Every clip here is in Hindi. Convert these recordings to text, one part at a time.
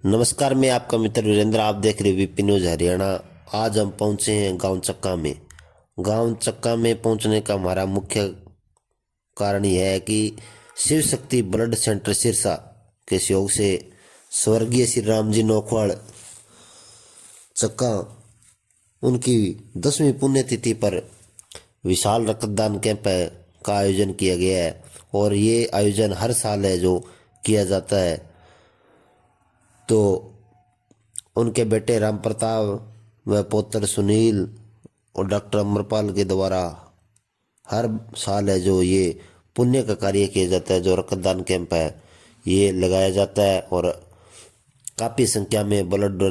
नमस्कार, मैं आपका मित्र वीरेंद्र। आप देख रहे वीपी न्यूज हरियाणा। आज हम पहुंचे हैं गांव चक्का में। गांव चक्का में पहुंचने का हमारा मुख्य कारण यह है कि शिव शक्ति ब्लड सेंटर सिरसा के सहयोग से स्वर्गीय श्री राम जी नौखवाड़ चक्का उनकी 10वीं पुण्यतिथि पर विशाल रक्तदान कैंप का आयोजन किया गया है। और ये आयोजन हर साल है जो किया जाता है। तो उनके बेटे राम प्रताप व पुत्र सुनील और डॉक्टर अमरपाल के द्वारा हर साल है जो ये पुण्य का कार्य किया जाता है, जो रक्तदान कैंप है ये लगाया जाता है। और काफ़ी संख्या में ब्लड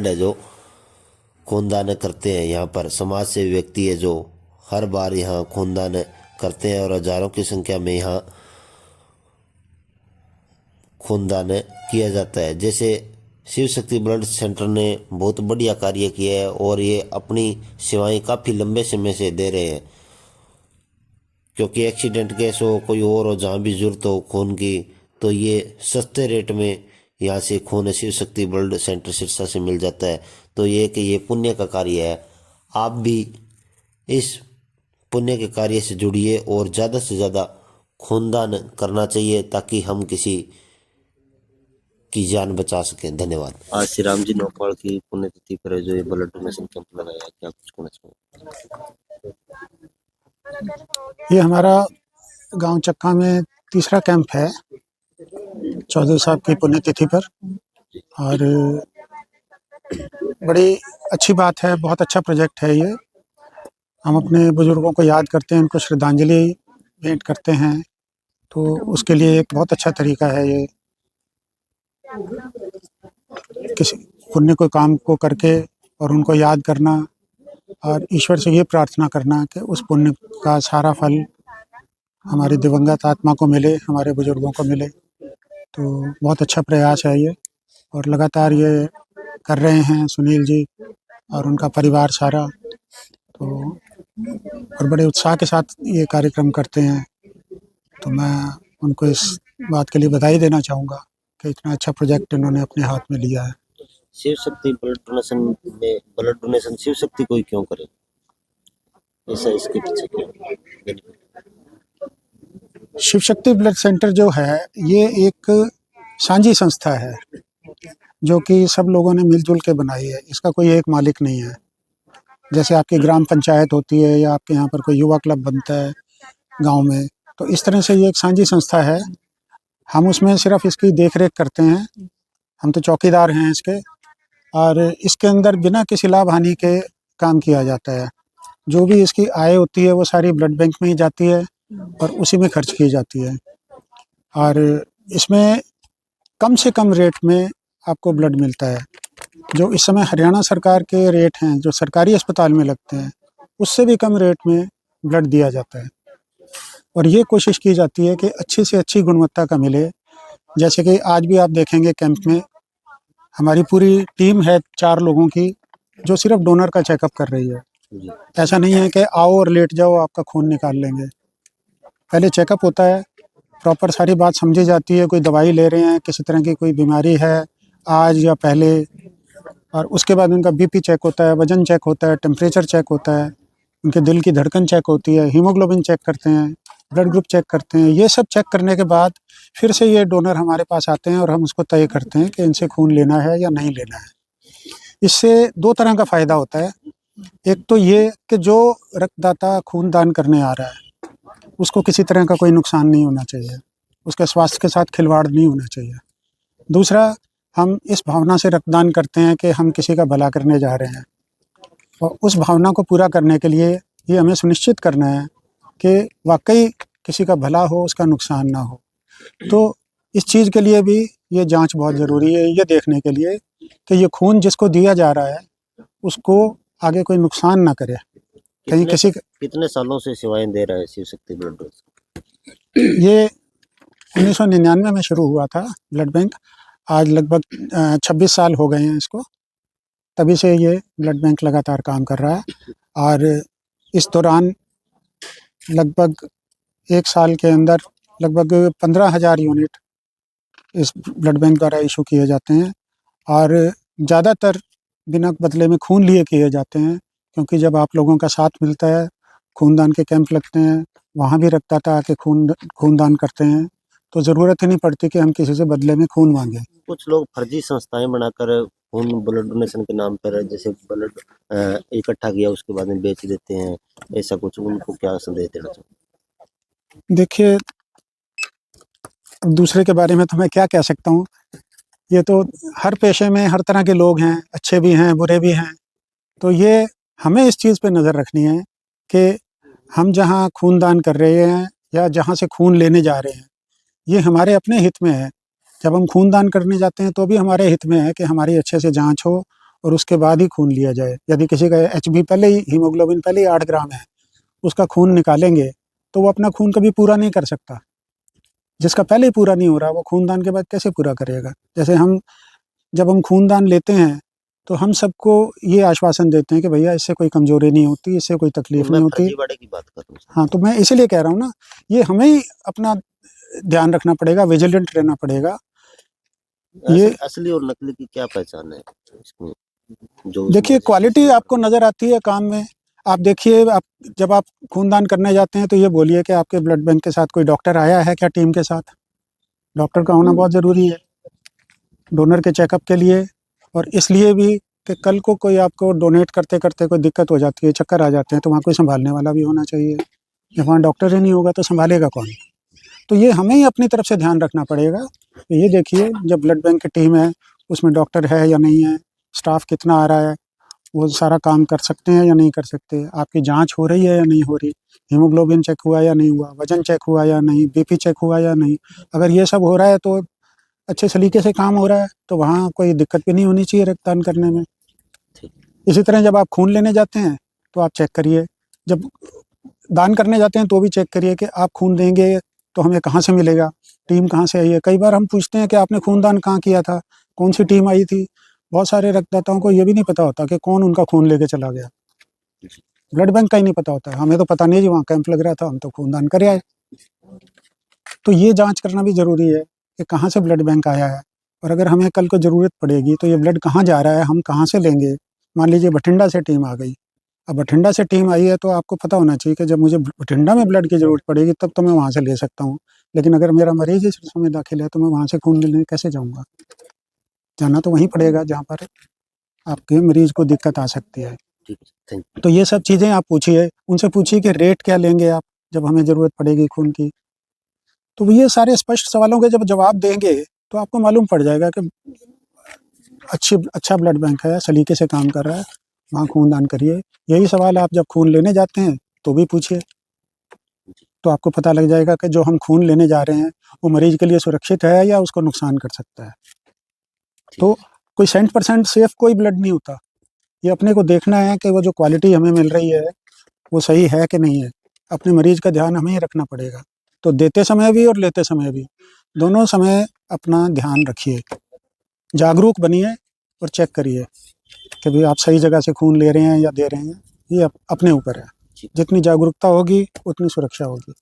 है जो खूनदान करते हैं। यहाँ पर समाज से व्यक्ति है जो हर बार यहाँ खूनदान करते हैं और हजारों की संख्या में यहाँ खूनदान किया जाता है। जैसे शिव शक्ति ब्लड सेंटर ने बहुत बढ़िया कार्य किया है और ये अपनी सेवाएं काफ़ी लंबे समय से दे रहे हैं, क्योंकि एक्सीडेंट केस हो कोई और हो जहाँ भी जरूरत हो खून की, तो ये सस्ते रेट में यहाँ से खून शिव शक्ति ब्लड सेंटर सिरसा से मिल जाता है। तो ये कि ये पुण्य का कार्य है। आप भी इस पुण्य के कार्य से जुड़िए और ज़्यादा से ज़्यादा खूनदान करना चाहिए ताकि हम किसी की जान बचा सकें। धन्यवाद। आज श्री राम जी नौखवाड़ की पुण्यतिथि पर जो ये ब्लड डोनेशन कैंप लगाया है, क्या कुछ कहना चाहिए? ये हमारा गांव चक्का में तीसरा कैंप है चौधरी साहब की पुण्यतिथि पर। और बड़ी अच्छी बात है, बहुत अच्छा प्रोजेक्ट है ये। हम अपने बुजुर्गों को याद करते हैं, उनको श्रद्धांजलि भेंट करते हैं, तो उसके लिए एक बहुत अच्छा तरीका है ये। किसी पुण्य को काम को करके और उनको याद करना और ईश्वर से ये प्रार्थना करना कि उस पुण्य का सारा फल हमारी दिवंगत आत्मा को मिले, हमारे बुजुर्गों को मिले। तो बहुत अच्छा प्रयास है ये और लगातार ये कर रहे हैं सुनील जी और उनका परिवार सारा। तो और बड़े उत्साह के साथ ये कार्यक्रम करते हैं। तो मैं उनको इस बात के लिए बधाई देना चाहूँगा कि इतना अच्छा प्रोजेक्ट इन्होंने अपने हाथ में लिया है। शिव शक्ति ब्लड डोनेशन शिव शक्ति कोई क्यों करे, ऐसा इसके पीछे क्यों? शिव शक्ति ब्लड सेंटर जो है ये एक साझी संस्था है जो कि सब लोगों ने मिलजुल के बनाई है। इसका कोई एक मालिक नहीं है। जैसे आपकी ग्राम पंचायत होती है या आपके यहाँ पर कोई युवा क्लब बनता है गांव में, तो इस तरह से ये एक साझी संस्था है। हम उसमें सिर्फ इसकी देख रेख करते हैं, हम तो चौकीदार हैं इसके। और इसके अंदर बिना किसी लाभ हानि के काम किया जाता है। जो भी इसकी आय होती है वो सारी ब्लड बैंक में ही जाती है और उसी में खर्च की जाती है। और इसमें कम से कम रेट में आपको ब्लड मिलता है। जो इस समय हरियाणा सरकार के रेट हैं जो सरकारी अस्पताल में लगते हैं, उससे भी कम रेट में ब्लड दिया जाता है। और ये कोशिश की जाती है कि अच्छी से अच्छी गुणवत्ता का मिले। जैसे कि आज भी आप देखेंगे कैंप में हमारी पूरी टीम है 4 लोगों की जो सिर्फ डोनर का चेकअप कर रही है। ऐसा नहीं है कि आओ और लेट जाओ आपका खून निकाल लेंगे। पहले चेकअप होता है, प्रॉपर सारी बात समझी जाती है। कोई दवाई ले रहे हैं, किसी तरह की कोई बीमारी है आज या पहले, और उसके बाद उनका बीपी चेक होता है, वजन चेक होता है, टेम्परेचर चेक होता है, उनके दिल की धड़कन चेक होती है, हीमोग्लोबिन चेक करते हैं, ब्लड ग्रुप चेक करते हैं। ये सब चेक करने के बाद फिर से ये डोनर हमारे पास आते हैं और हम उसको तय करते हैं कि इनसे खून लेना है या नहीं लेना है। इससे 2 तरह का फ़ायदा होता है। एक तो ये कि जो रक्तदाता खून दान करने आ रहा है उसको किसी तरह का कोई नुकसान नहीं होना चाहिए, उसके स्वास्थ्य के साथ खिलवाड़ नहीं होना चाहिए। दूसरा, हम इस भावना से रक्तदान करते हैं कि हम किसी का भला करने जा रहे हैं, और उस भावना को पूरा करने के लिए ये हमें सुनिश्चित करना है कि वाकई किसी का भला हो, उसका नुकसान ना हो। तो इस चीज़ के लिए भी ये जांच बहुत ज़रूरी है, ये देखने के लिए कि ये खून जिसको दिया जा रहा है उसको आगे कोई नुकसान ना करे। कहीं कितने सालों से सेवाएं दे रहा है शिव शक्ति ब्लड बैंक? ये 1999 में शुरू हुआ था ब्लड बैंक। आज लगभग 26 साल हो गए हैं इसको। तभी से ये ब्लड बैंक लगातार काम कर रहा है। और इस दौरान लगभग 1 साल के अंदर लगभग 15,000 यूनिट इस ब्लड बैंक द्वारा इशू किए जाते हैं और ज़्यादातर बिना बदले में खून लिए किए जाते हैं, क्योंकि जब आप लोगों का साथ मिलता है, खूनदान के कैंप लगते हैं, वहाँ भी रक्तदाता आके खूनदान करते हैं, तो ज़रूरत ही नहीं पड़ती कि हम किसी से बदले में खून मांगें। कुछ लोग फर्जी संस्थाएं बनाकर खून ब्लड डोनेशन के नाम पर जैसे ब्लड इकट्ठा किया उसके बाद में बेच देते हैं, ऐसा कुछ, उनको क्या संदेश देना चाहिए? देखिए, दूसरे के बारे में तो मैं क्या कह सकता हूँ, ये तो हर पेशे में हर तरह के लोग हैं, अच्छे भी हैं, बुरे भी हैं। तो ये हमें इस चीज़ पे नज़र रखनी है कि हम जहाँ खूनदान कर रहे हैं या जहाँ से खून लेने जा रहे हैं, ये हमारे अपने हित में है। जब हम खूनदान करने जाते हैं तो भी हमारे हित में है कि हमारी अच्छे से जाँच हो और उसके बाद ही खून लिया जाए। यदि किसी का एचबी पहले ही, हीमोग्लोबिन पहले ही 8 ग्राम है, उसका खून निकालेंगे तो वो अपना खून कभी पूरा नहीं कर सकता। जिसका पहले ही पूरा नहीं हो रहा, वो खूनदान के बाद कैसे पूरा करेगा? जैसे जब हम खूनदान लेते हैं, तो हम सबको ये आश्वासन देते हैं कि भैया इससे कोई कमज़ोरी नहीं होती, इससे कोई तकलीफ़ मैं नहीं होती। फर्जीवाड़े की बात कर रहा हूँ। हाँ, तो मैं इसीलिए कह रहा हूँ ना, ये हमें ही अपना ध्यान रखना पड़ेगा, विजिलेंट रहना पड़ेगा। ये असली और नकली की क्या पहचान है इसमें? जो देखिए, क्वालिटी आपको नज़र आती है काम में। आप देखिए, जब आप खूनदान करने जाते हैं तो ये बोलिए कि आपके ब्लड बैंक के साथ कोई डॉक्टर आया है क्या टीम के साथ? डॉक्टर का होना बहुत ज़रूरी है, डोनर के चेकअप के लिए, और इसलिए भी कि कल को कोई आपको डोनेट करते-करते कोई दिक्कत हो जाती है, चक्कर आ जाते हैं, तो वहाँ कोई सँभालने वाला भी होना चाहिए। जब वहाँ डॉक्टर ही नहीं होगा तो सँभालेगा कौन? तो ये हमें ही अपनी तरफ से ध्यान रखना पड़ेगा। ये देखिए, जब ब्लड बैंक की टीम है, उसमें डॉक्टर है या नहीं है, स्टाफ कितना आ रहा है, वो सारा काम कर सकते हैं या नहीं कर सकते, आपकी जाँच हो रही है या नहीं हो रही, हीमोग्लोबिन चेक हुआ या नहीं हुआ, वज़न चेक हुआ या नहीं, बीपी चेक हुआ या नहीं। अगर ये सब हो रहा है तो अच्छे सलीके से काम हो रहा है, तो वहाँ कोई दिक्कत भी नहीं होनी चाहिए रक्तदान करने में। इसी तरह जब आप खून लेने जाते हैं, तो आप चेक करिए, जब दान करने जाते हैं तो भी चेक करिए कि आप खून देंगे तो हमें कहाँ से मिलेगा, टीम कहाँ से आई है। कई बार हम पूछते हैं कि आपने खूनदान कहाँ किया था, कौन-सी टीम आई थी? बहुत सारे रक्तदाताओं को ये भी नहीं पता होता कि कौन उनका खून लेके चला गया। ब्लड बैंक का ही नहीं पता होता है, हमें तो पता नहीं है जी वहाँ कैंप लग रहा था, हम तो खूनदान करे आए। तो ये जाँच करना भी ज़रूरी है कि कहाँ से ब्लड बैंक आया है, और अगर हमें कल को ज़रूरत पड़ेगी तो ये ब्लड कहाँ जा रहा है, हम कहाँ से लेंगे? मान लीजिए बठिंडा से टीम आ गई, अब बठिंडा से टीम आई है तो आपको पता होना चाहिए कि जब मुझे बठिंडा में ब्लड की ज़रूरत पड़ेगी तब तो मैं वहाँ से ले सकता हूँ। लेकिन अगर मेरा मरीज़ इस समय दाखिल है तो मैं वहाँ से खून लेने कैसे जाऊँगा? जाना तो वहीं पड़ेगा जहाँ पर आपके मरीज़ को दिक्कत आ सकती है। ठीक है, थैंक यू। तो ये सब चीज़ें आप पूछिए, उनसे पूछिए कि रेट क्या लेंगे आप, जब हमें ज़रूरत पड़ेगी खून की। तो ये सारे स्पष्ट सवालों के जब जवाब देंगे, तो आपको मालूम पड़ जाएगा कि अच्छा ब्लड बैंक है, सलीके से काम कर रहा है, वहाँ खूनदान करिए। यही सवाल आप जब खून लेने जाते हैं, तो भी पूछिए। तो आपको पता लग जाएगा कि जो हम खून लेने जा रहे हैं, वो मरीज़ के लिए सुरक्षित है या उसको नुकसान कर सकता है। तो कोई 100% सेफ कोई ब्लड नहीं होता। ये अपने को देखना है कि वो जो क्वालिटी हमें मिल रही है, वो सही है कि नहीं है। अपने मरीज़ का ध्यान हमें ही रखना पड़ेगा। तो देते समय भी और लेते समय भी, दोनों समय अपना ध्यान रखिए। जागरूक बनिए और चेक करिए कि भाई आप सही जगह से खून ले रहे हैं या दे रहे हैं। ये अपने ऊपर है। जितनी जागरूकता होगी, उतनी सुरक्षा होगी।